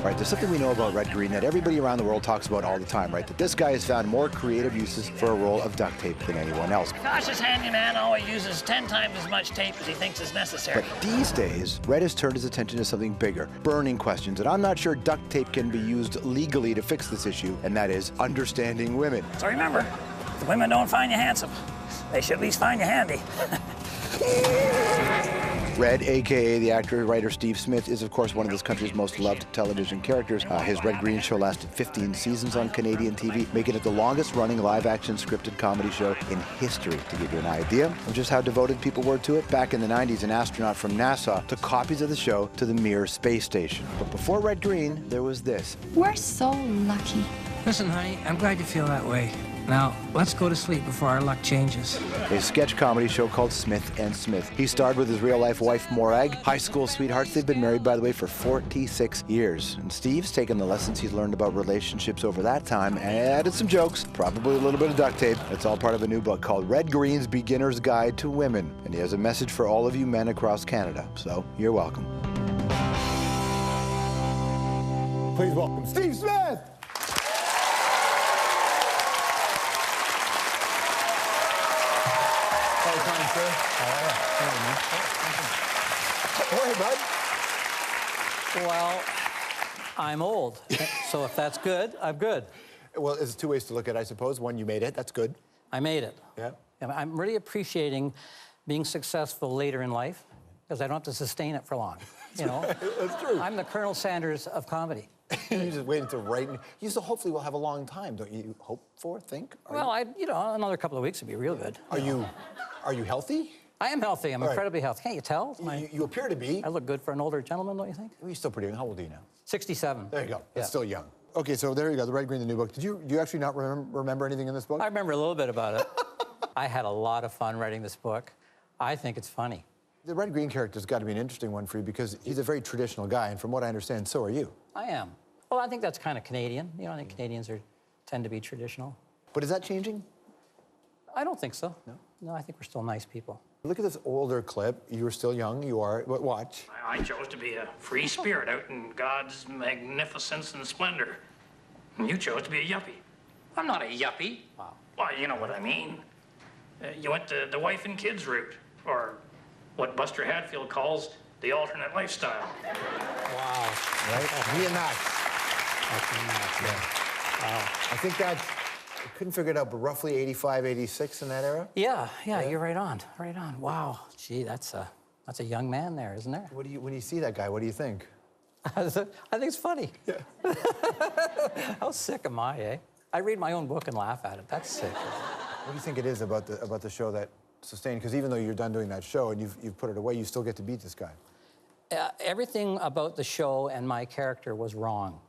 Right, there's something we know about Red Green that everybody around the world talks about all the time, right? That this guy has found more creative uses for a roll of duct tape than anyone else. Cautious handyman always uses 10 times as much tape as he thinks is necessary. But these days, Red has turned his attention to something bigger, burning questions, and I'm not sure duct tape can be used legally to fix this issue, and that is understanding women. So remember, if women don't find you handsome, they should at least find you handy. Red, a.k.a. the actor, writer Steve Smith, is, of course, one of this country's most loved television characters. His Red Green show lasted 15 seasons on Canadian TV, making it the longest-running live-action scripted comedy show in history. To give you an idea of just how devoted people were to it, back in the 90s, an astronaut from NASA took copies of the show to the Mir space station. But before Red Green, there was this. We're so lucky. Listen, honey, I'm glad you feel that way. Now, let's go to sleep before our luck changes. A sketch comedy show called Smith and Smith. He starred with his real-life wife, Morag. High school sweethearts. They've been married, by the way, for 46 years. And Steve's taken the lessons he's learned about relationships over that time and added some jokes, probably a little bit of duct tape. It's all part of a new book called Red Green's Beginner's Guide to Women. And he has a message for all of you men across Canada. So, you're welcome. Please welcome Steve Smith! Hey, bud. Well, I'm old, so if that's good, I'm good. Well, there's two ways to look at it, I suppose. One, you made it. That's good. I made it. Yeah. And I'm really appreciating being successful later in life because I don't have to sustain it for long, you know? That's true. I'm the Colonel Sanders of comedy. You're just waiting to write. You still hopefully will have a long time, don't you hope for, think? Another couple of weeks would be real good. Are you healthy? I am healthy. I'm incredibly healthy. Can't you tell? You appear to be. I look good for an older gentleman, don't you think? You're still pretty young. How old are you now? 67. There you go. That's still young. Okay, so there you go, the Red Green, the new book. Do you actually not remember anything in this book? I remember a little bit about it. I had a lot of fun writing this book. I think it's funny. The Red Green character's got to be an interesting one for you because he's a very traditional guy, and from what I understand, so are you. I am. Well, I think that's kind of Canadian. You know, I think Canadians tend to be traditional. But is that changing? I don't think so. No? No, I think we're still nice people. Look at this older clip. You were still young, you are, but watch. I chose to be a free spirit out in God's magnificence and splendor. And you chose to be a yuppie. I'm not a yuppie. Wow. Well, you know what I mean. You went the wife and kids route, or what Buster Hatfield calls the alternate lifestyle. Wow. Right? Me and Max. Yeah. Wow. I think that, I couldn't figure it out, but roughly 85, 86 in that era? Yeah, you're right on, right on. Wow. Gee, that's a young man there, isn't there? When you see that guy, what do you think? I think it's funny. Yeah. How sick am I, eh? I read my own book and laugh at it. That's sick. What do you think it is about the show that sustained? Because even though you're done doing that show and you've put it away, you still get to beat this guy. Everything about the show and my character was wrong.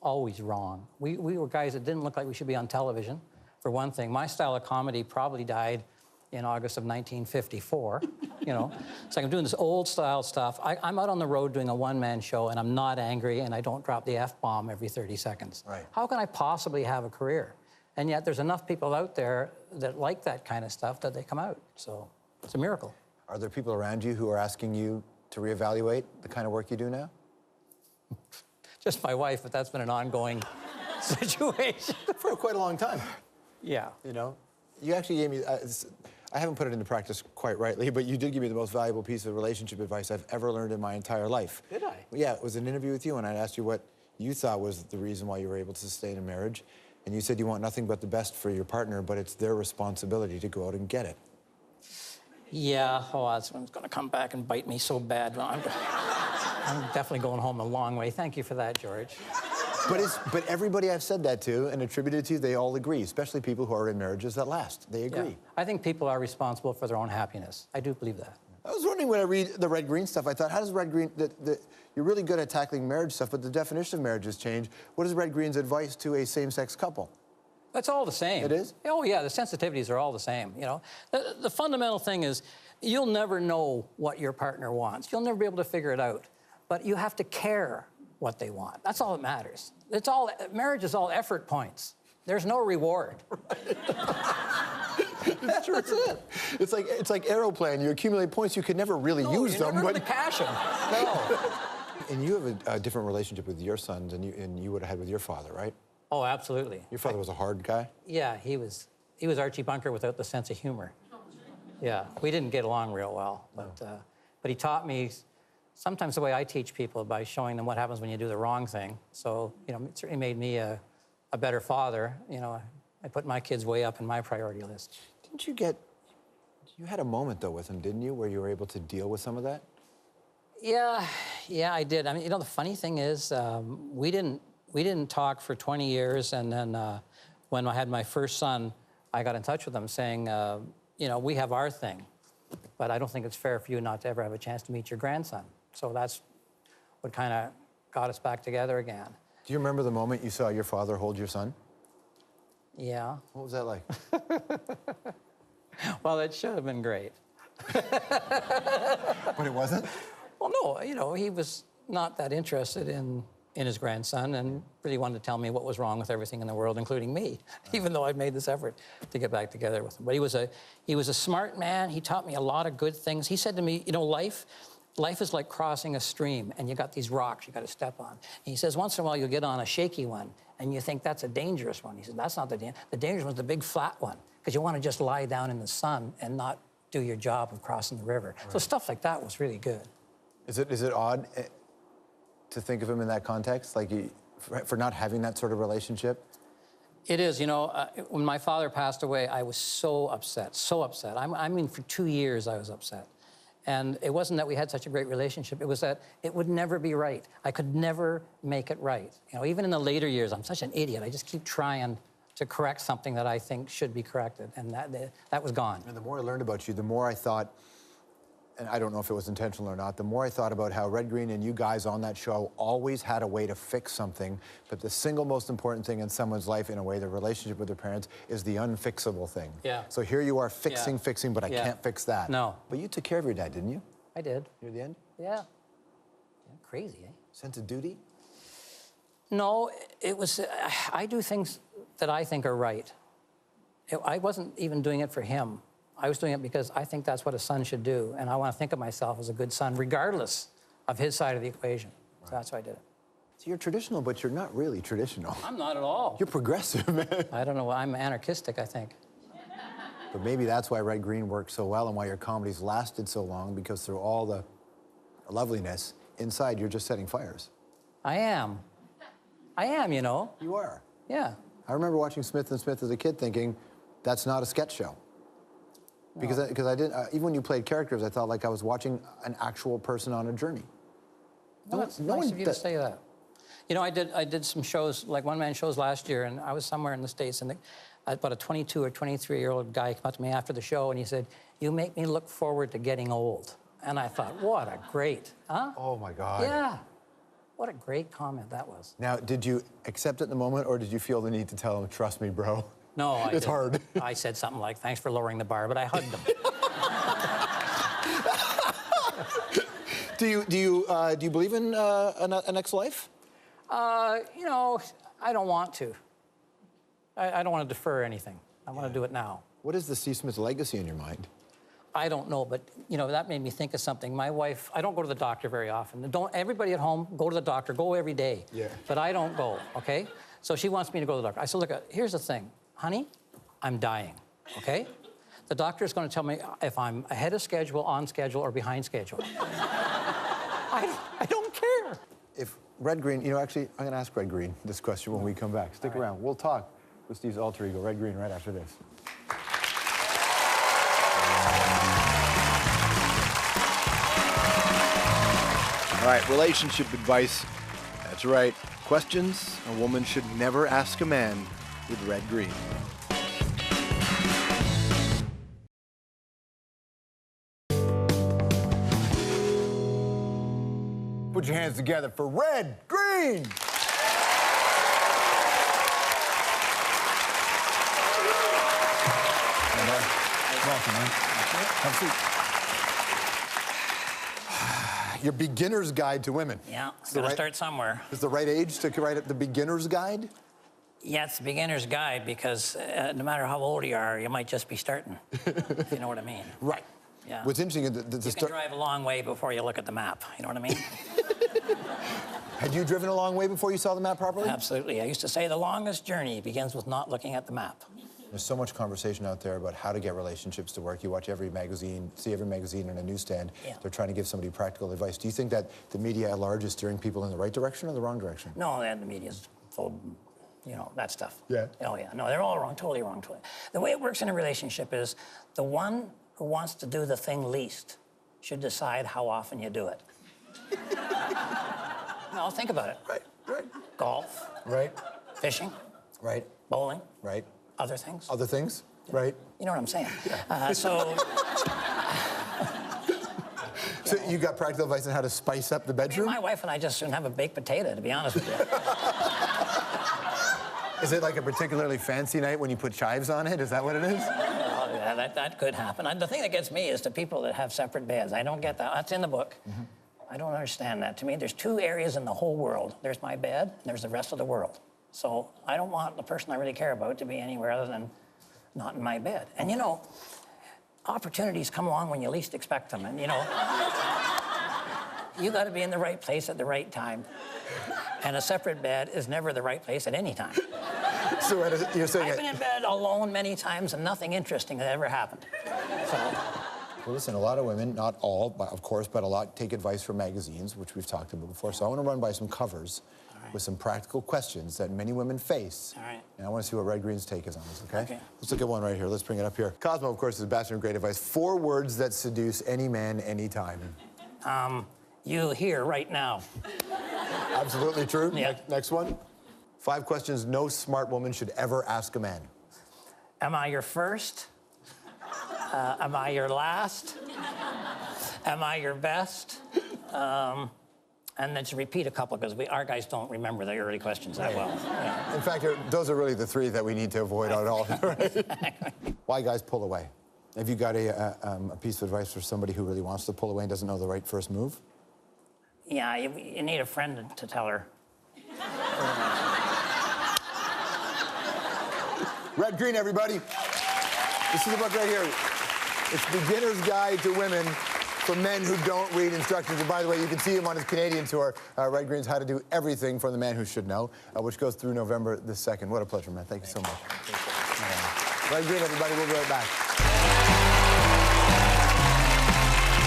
Always wrong. We were guys that didn't look like we should be on television, for one thing. My style of comedy probably died in August of 1954, you know? It's like I'm doing this old style stuff. I'm out on the road doing a one-man show, and I'm not angry, and I don't drop the F-bomb every 30 seconds. Right. How can I possibly have a career? And yet there's enough people out there that like that kind of stuff that they come out. So it's a miracle. Are there people around you who are asking you to reevaluate the kind of work you do now? Just my wife, but that's been an ongoing situation. For quite a long time. Yeah. You know? You actually gave me, I haven't put it into practice quite rightly, but you did give me the most valuable piece of relationship advice I've ever learned in my entire life. Did I? Yeah, it was an interview with you, and I asked you what you thought was the reason why you were able to sustain a marriage. And you said you want nothing but the best for your partner, but it's their responsibility to go out and get it. Yeah, that's one's gonna come back and bite me so bad. I'm definitely going home a long way. Thank you for that, George. But everybody I've said that to and attributed to, they all agree, especially people who are in marriages that last. They agree. Yeah. I think people are responsible for their own happiness. I do believe that. I was wondering when I read the Red Green stuff, I thought, how does Red Green, you're really good at tackling marriage stuff, but the definition of marriage has changed. What is Red Green's advice to a same-sex couple? That's all the same. It is? Oh, yeah, the sensitivities are all the same, you know. The fundamental thing is you'll never know what your partner wants. You'll never be able to figure it out. But you have to care what they want. That's all that matters. Marriage is all effort points. There's no reward. It's true. That's it. It's like Aeroplan. You accumulate points, you can never really use them. Never but to cash them. No. And you have a different relationship with your sons than you would have had with your father, right? Oh, absolutely. Your father was a hard guy? Yeah, he was Archie Bunker without the sense of humor. Yeah, we didn't get along real well, but he taught me sometimes the way I teach people by showing them what happens when you do the wrong thing. So, you know, it certainly made me a better father. You know, I put my kids way up in my priority list. You had a moment, though, with him, didn't you, where you were able to deal with some of that? Yeah, I did. I mean, you know, the funny thing is, we didn't talk for 20 years, and then when I had my first son, I got in touch with him saying, you know, we have our thing, but I don't think it's fair for you not to ever have a chance to meet your grandson. So that's what kind of got us back together again. Do you remember the moment you saw your father hold your son? Yeah. What was that like? Well, it should have been great. But it wasn't? Well, no, you know, he was not that interested in his grandson and really wanted to tell me what was wrong with everything in the world, including me, even though I'd made this effort to get back together with him. But he was a smart man. He taught me a lot of good things. He said to me, you know, life is like crossing a stream, and you got these rocks you got to step on. And he says, once in a while you'll get on a shaky one, and you think that's a dangerous one. He said, that's not the dangerous one's the big flat one, because you want to just lie down in the sun and not do your job of crossing the river. Right. So stuff like that was really good. Is it odd to think of him in that context, like for not having that sort of relationship? It is. You know, when my father passed away, I was so upset, so upset. I mean, for 2 years I was upset. And it wasn't that we had such a great relationship. It was that it would never be right. I could never make it right. You know, even in the later years, I'm such an idiot. I just keep trying to correct something that I think should be corrected, and that was gone. And the more I learned about you, the more I thought, and I don't know if it was intentional or not, the more I thought about how Red Green and you guys on that show always had a way to fix something, but the single most important thing in someone's life, in a way, their relationship with their parents, is the unfixable thing. Yeah. So here you are fixing, but I can't fix that. No. But you took care of your dad, didn't you? I did. Near the end? Yeah. Crazy, eh? Sense of duty? No, it was, I do things that I think are right. I wasn't even doing it for him. I was doing it because I think that's what a son should do, and I want to think of myself as a good son, regardless of his side of the equation. Right. So that's why I did it. So you're traditional, but you're not really traditional. I'm not at all. You're progressive, man. I don't know. I'm anarchistic, I think. But maybe that's why Red Green worked so well and why your comedies lasted so long, because through all the loveliness, inside you're just setting fires. I am, you know. You are. Yeah. I remember watching Smith & Smith as a kid thinking, that's not a sketch show. No. Because I did, even when you played characters, I thought like I was watching an actual person on a journey. Well, it's nice of you to say that. You know, I did some shows, like one-man shows last year, and I was somewhere in the States, and about a 22 or 23-year-old guy came up to me after the show, and he said, "You make me look forward to getting old." And I thought, what a great, huh? Oh, my God. Yeah. What a great comment that was. Now, did you accept it in the moment, or did you feel the need to tell him, trust me, bro? No, it's hard. I said something like, thanks for lowering the bar, but I hugged him. Do you believe in a next life? You know, I don't want to. I don't want to defer anything. I want to do it now. What is the C. Smith legacy in your mind? I don't know, but, you know, that made me think of something. My wife, I don't go to the doctor very often. Everybody at home, go to the doctor, go every day. Yeah. But I don't go, okay? So she wants me to go to the doctor. I said, look, here's the thing. Honey, I'm dying, okay? The doctor's going to tell me if I'm ahead of schedule, on schedule, or behind schedule. I don't care. If Red Green, you know, actually, I'm going to ask Red Green this question when we come back. Stick around. We'll talk with Steve's alter ego, Red Green, right after this. All right, relationship advice. That's right. Questions a woman should never ask a man with Red Green. Put your hands together for Red Green! Welcome, man. Have a seat. Your beginner's guide to women. Yeah, gotta start somewhere. Is the right age to write the beginner's guide? Yeah, it's a beginner's guide because no matter how old you are, you might just be starting, if you know what I mean. Right. Yeah. What's interesting is you can drive a long way before you look at the map, you know what I mean? Had you driven a long way before you saw the map properly? Absolutely. I used to say the longest journey begins with not looking at the map. There's so much conversation out there about how to get relationships to work. You watch every magazine, see every magazine in a newsstand. Yeah. They're trying to give somebody practical advice. Do you think that the media at large is steering people in the right direction or the wrong direction? No, the media's full, you know, that stuff. Yeah. Oh, yeah. No, they're all wrong, totally wrong. The way it works in a relationship is the one who wants to do the thing least should decide how often you do it. No, think about it. Right. Golf, Right. fishing, Right. bowling, Right. other things. Other things? Right. You know what I'm saying? So So you got practical advice on how to spice up the bedroom? my wife and I just shouldn't have a baked potato, to be honest with you. Is it like a particularly fancy night when you put chives on it? Is that what it is? Oh, yeah, that could happen. The thing that gets me is the people that have separate beds. I don't get that. That's in the book. Mm-hmm. I don't understand that. To me, there's two areas in the whole world. There's my bed, and there's the rest of the world. So I don't want the person I really care about to be anywhere other than not in my bed. And, you know, opportunities come along when you least expect them. And, you know, you got to be in the right place at the right time. And a separate bed is never the right place at any time. So you're saying... I've been in bed alone many times, and nothing interesting has ever happened. So... Well, listen, a lot of women, not all, of course, but a lot take advice from magazines, which we've talked about before. So I want to run by some covers with some practical questions that many women face. All right. And I want to see what Red Green's take is on this, okay? Okay. Let's look at one right here. Let's bring it up here. Cosmo, of course, is a bastard of great advice. 4 words that seduce any man, anytime. You here right now. Absolutely true. Yeah. Next one. 5 questions no smart woman should ever ask a man. Am I your first? Am I your last? Am I your best? And then to repeat a couple, because our guys don't remember the early questions that well. Yeah. In fact, those are really the 3 that we need to avoid at all. Right? Why guys pull away? Have you got a piece of advice for somebody who really wants to pull away and doesn't know the right first move? Yeah, you need a friend to tell her. Red Green, everybody. This is the book right here. It's Beginner's Guide to Women for Men Who Don't Read Instructions. And by the way, you can see him on his Canadian tour, Red Green's How to Do Everything from the Man Who Should Know, which goes through November the 2nd. What a pleasure, man. Thank you so much. Red Green, everybody. We'll be right back.